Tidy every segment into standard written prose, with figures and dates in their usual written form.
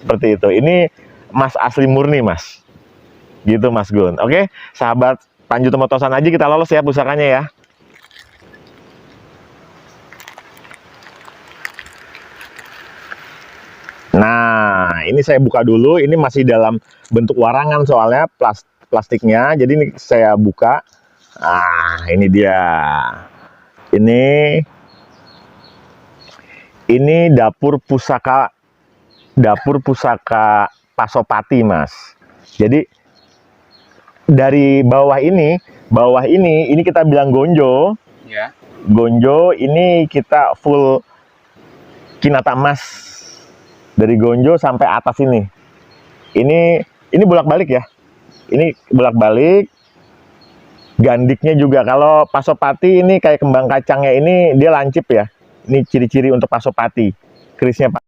Seperti itu. Ini emas asli murni, Mas. Gitu, Mas Gun. Oke, sahabat Panju Tomotosan Aji, kita lolos ya pusakanya ya. Nah, ini saya buka dulu. Ini masih dalam bentuk warangan soalnya plastiknya. Jadi ini saya buka. Nah, ini dia. Ini dapur pusaka Pasopati, Mas. Jadi dari bawah ini kita bilang gonjo. Ya. Gonjo ini kita full kinata emas. Dari gonjo sampai atas ini. Ini bolak-balik ya. Ini bolak-balik. Gandiknya juga. Kalau Pasopati ini kayak kembang kacangnya ini dia lancip ya. Ini ciri-ciri untuk Pasopati. Kerisnya Pak.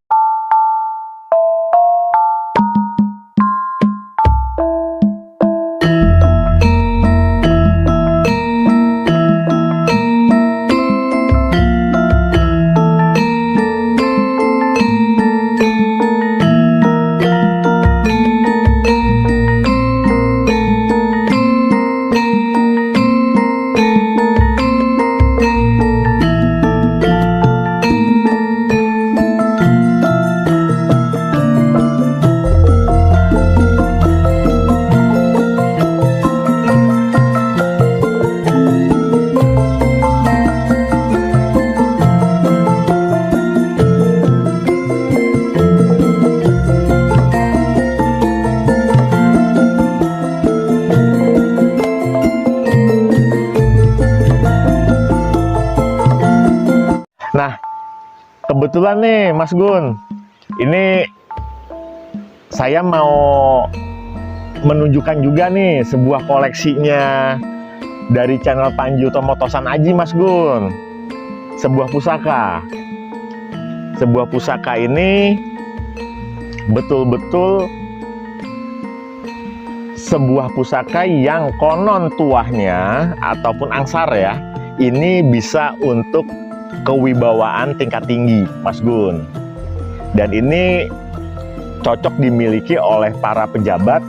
Nah, kebetulan nih Mas Gun, ini saya mau menunjukkan juga nih sebuah koleksinya dari channel Panju Tomotosan Aji, Mas Gun. Sebuah pusaka. Sebuah pusaka ini betul-betul sebuah pusaka yang konon tuahnya ataupun angsar ya, ini bisa untuk kewibawaan tingkat tinggi, Mas Gun. Dan ini cocok dimiliki oleh para pejabat,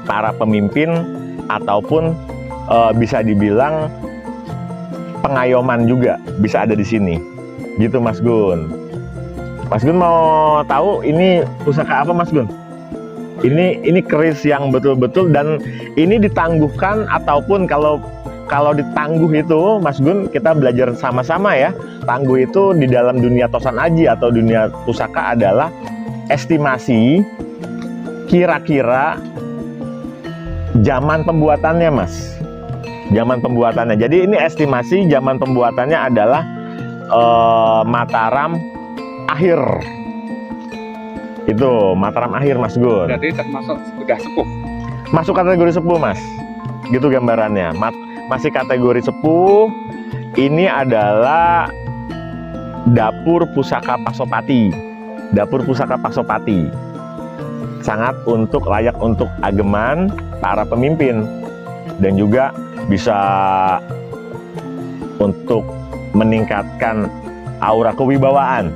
para pemimpin, ataupun bisa dibilang pengayoman juga bisa ada di sini. Gitu, Mas Gun. Mas Gun mau tahu ini pusaka apa, Mas Gun? Ini keris yang betul-betul, dan ini ditangguhkan, ataupun kalau ditangguh itu, Mas Gun, kita belajar sama-sama ya. Tangguh itu di dalam dunia Tosan Aji atau dunia pusaka adalah estimasi kira-kira zaman pembuatannya, Mas. Zaman pembuatannya. Jadi ini estimasi zaman pembuatannya adalah Mataram akhir. Itu Mataram akhir, Mas Gun. Berarti termasuk sudah sepuh. Masuk kategori sepuh, Mas. Gitu gambarannya. Masih kategori sepuh. Ini adalah dapur pusaka Pasopati. Dapur pusaka Pasopati. Sangat layak untuk ageman para pemimpin, dan juga bisa untuk meningkatkan aura kewibawaan.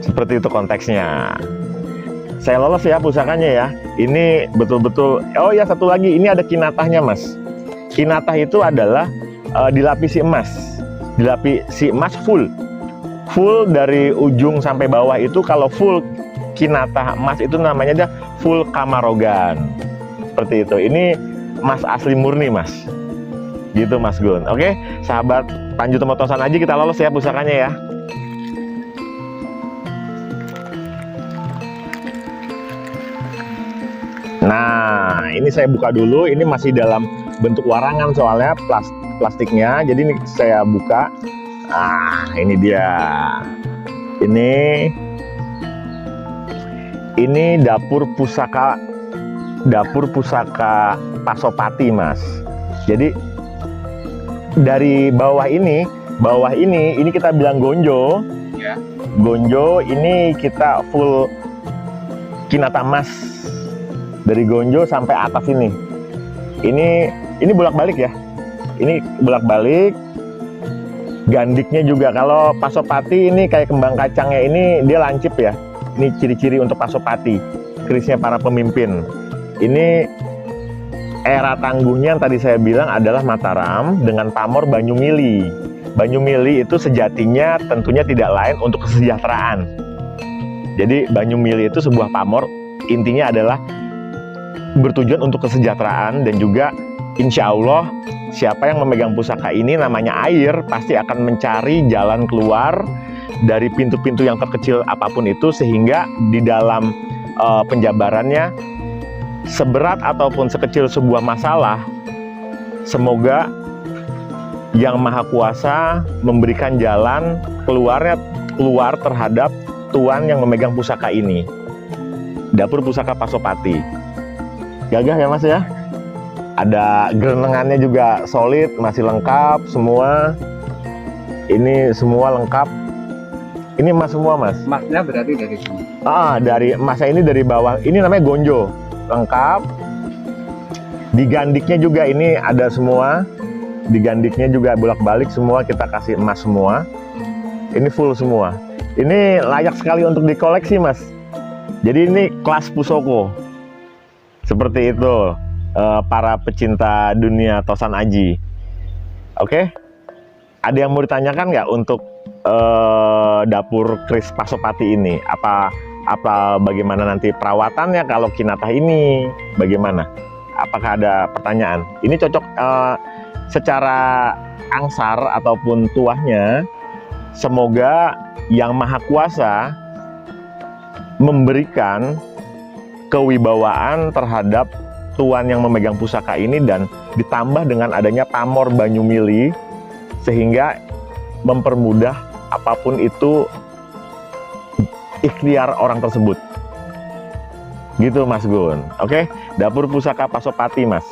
Seperti itu konteksnya. Saya lolos ya pusakanya ya. Ini betul-betul. Oh ya, satu lagi, ini ada kinatahnya, Mas. Kinatah itu adalah dilapisi emas. Dilapisi emas full dari ujung sampai bawah. Itu kalau full kinatah emas itu namanya dia full kamarogan. Seperti itu. Ini emas asli murni, Mas. Gitu, Mas Gun. Oke, sahabat Panju Tomotosan Aji, kita lolos ya pusakanya ya. Nah, ini saya buka dulu. Ini masih dalam bentuk warangan soalnya plastiknya. Jadi ini saya buka. Nah, ini dia. Ini dapur pusaka Pasopati, Mas. Jadi dari bawah ini kita bilang gonjo. Ya. Gonjo ini kita full kinata emas. Dari gonjo sampai atas ini. Ini bolak-balik ya. Ini bolak-balik. Gandiknya juga. Kalau Pasopati ini kayak kembang kacangnya ini dia lancip ya. Ini ciri-ciri untuk Pasopati, kerisnya para pemimpin. Ini era tangguhnya yang tadi saya bilang adalah Mataram dengan pamor Banyumili. Banyumili itu sejatinya tentunya tidak lain untuk kesejahteraan. Jadi Banyumili itu sebuah pamor, intinya adalah bertujuan untuk kesejahteraan, dan juga insya Allah siapa yang memegang pusaka ini namanya air pasti akan mencari jalan keluar dari pintu-pintu yang terkecil apapun itu, sehingga di dalam penjabarannya seberat ataupun sekecil sebuah masalah, semoga Yang Maha Kuasa memberikan jalan keluar terhadap tuan yang memegang pusaka ini. Dapur Pusaka Pasopati. Gagah ya Mas ya? Ada gerenengannya juga solid, masih lengkap semua. Ini semua lengkap. Ini emas semua Mas. Emasnya berarti dari sini. Dari emasnya ini dari bawah. Ini namanya gonjo. Lengkap. Di gandiknya juga ini ada semua. Di gandiknya juga bolak-balik semua, kita kasih emas semua. Ini full semua. Ini layak sekali untuk dikoleksi Mas. Jadi ini kelas Pusoko. Seperti itu para pecinta dunia Tosan Aji. Oke? Ada yang mau ditanyakan nggak untuk dapur keris Pasopati ini? Apa bagaimana nanti perawatannya kalau Kinatah ini? Bagaimana? Apakah ada pertanyaan? Ini cocok secara angsar ataupun tuahnya. Semoga Yang Maha Kuasa memberikan kewibawaan terhadap tuan yang memegang pusaka ini, dan ditambah dengan adanya pamor Banyumili sehingga mempermudah apapun itu ikhtiar orang tersebut. Gitu Mas Gun. Oke, Dapur Pusaka Pasopati Mas.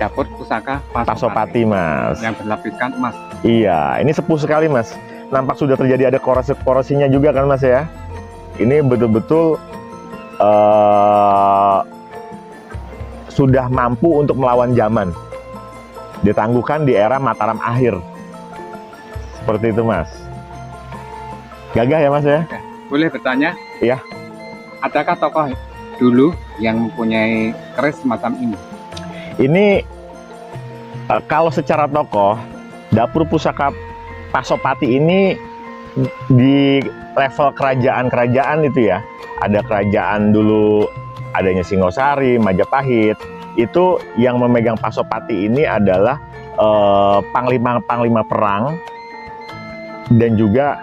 Dapur Pusaka Pasopati Mas. Yang berlapiskan emas. Iya, ini sepuh sekali Mas. Nampak sudah terjadi ada korosinya juga kan Mas ya. Ini betul-betul sudah mampu untuk melawan zaman. Ditangguhkan di era Mataram akhir. Seperti itu Mas. Gagah ya Mas ya? Boleh bertanya? Iya. Adakah tokoh dulu yang mempunyai keris semacam ini? Ini kalau secara tokoh, Dapur Pusaka Pasopati ini di level kerajaan-kerajaan itu ya. Ada kerajaan dulu, adanya Singosari, Majapahit. Itu yang memegang Pasopati ini adalah panglima-panglima perang, dan juga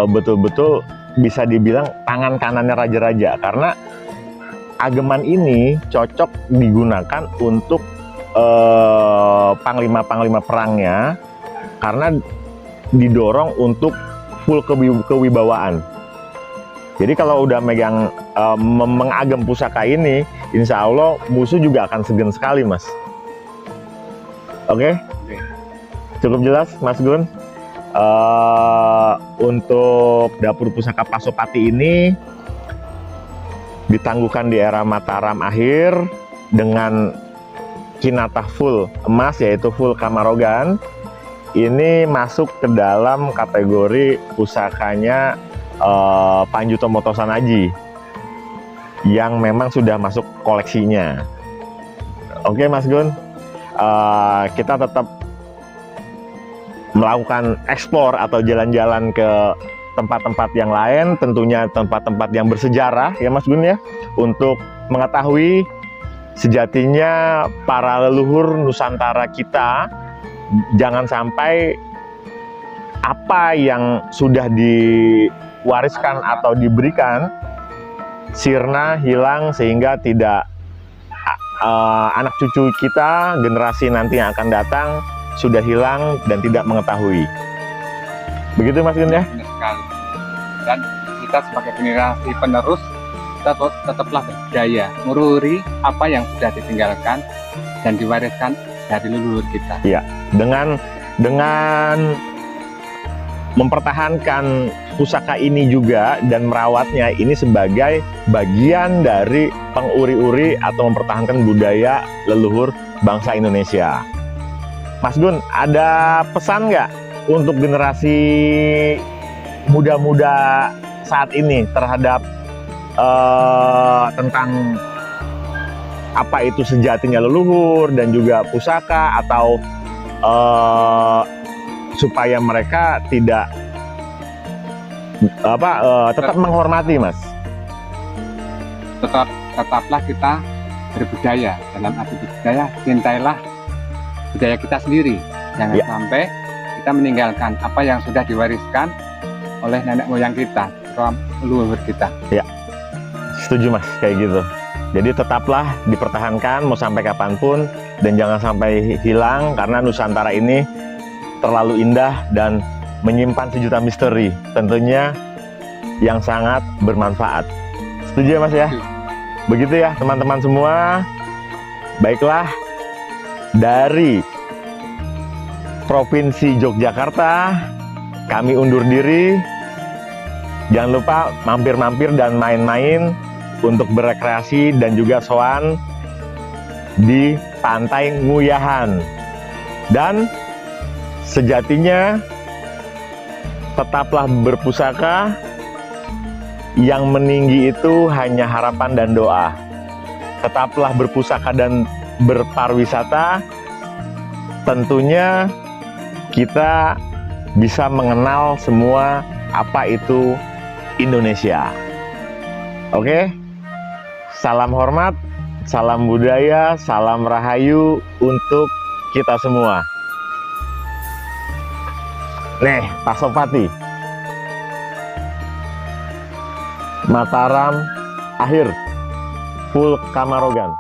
betul-betul bisa dibilang tangan kanannya raja-raja, karena ageman ini cocok digunakan untuk panglima-panglima perangnya, karena didorong untuk full kewibawaan. Jadi kalau udah mengagem pusaka ini, insya Allah musuh juga akan segan sekali Mas. Oke? Cukup jelas Mas Gun? Untuk Dapur Pusaka Pasopati ini ditangguhkan di era Mataram akhir dengan Kinatah full emas, yaitu full Kamarogan. Ini masuk ke dalam kategori pusakanya Panju Tomo Tosan Aji yang memang sudah masuk koleksinya. Oke Mas Gun, kita tetap melakukan eksplor atau jalan-jalan ke tempat-tempat yang lain, tentunya tempat-tempat yang bersejarah ya Mas Gun ya, untuk mengetahui sejatinya para leluhur Nusantara kita. Jangan sampai apa yang sudah diwariskan atau diberikan sirna, hilang, sehingga tidak anak cucu kita, generasi nanti yang akan datang sudah hilang dan tidak mengetahui. Begitu Mas Gun ya? Benar sekali. Dan kita sebagai generasi penerus, kita tetaplah berdaya meruri apa yang sudah ditinggalkan dan diwariskan dari leluhur kita. Iya, dengan mempertahankan pusaka ini juga dan merawatnya, ini sebagai bagian dari penguri-uri atau mempertahankan budaya leluhur bangsa Indonesia. Mas Gun, ada pesan nggak untuk generasi muda-muda saat ini terhadap tentang apa itu sejatinya leluhur dan juga pusaka, atau supaya mereka tidak tetap menghormati, Mas? Tetaplah kita berbudaya. Dalam arti berbudaya, cintailah budaya kita sendiri. Jangan sampai kita meninggalkan apa yang sudah diwariskan oleh nenek moyang kita, leluhur kita. Ya, setuju Mas, kayak gitu. Jadi tetaplah dipertahankan mau sampai kapanpun, dan jangan sampai hilang, karena Nusantara ini terlalu indah dan menyimpan sejuta misteri, tentunya yang sangat bermanfaat. Setuju ya Mas ya? Begitu ya teman-teman semua. Baiklah, dari Provinsi Yogyakarta kami undur diri. Jangan lupa mampir-mampir dan main-main untuk berekreasi dan juga soan di Pantai Nguyahan. Dan sejatinya tetaplah berpusaka, yang meninggi itu hanya harapan dan doa. Tetaplah berpusaka dan berpariwisata, tentunya kita bisa mengenal semua apa itu Indonesia. Oke? Salam hormat, salam budaya, salam rahayu untuk kita semua. Nih, Pasopati. Mataram, akhir. Full Kamarogan.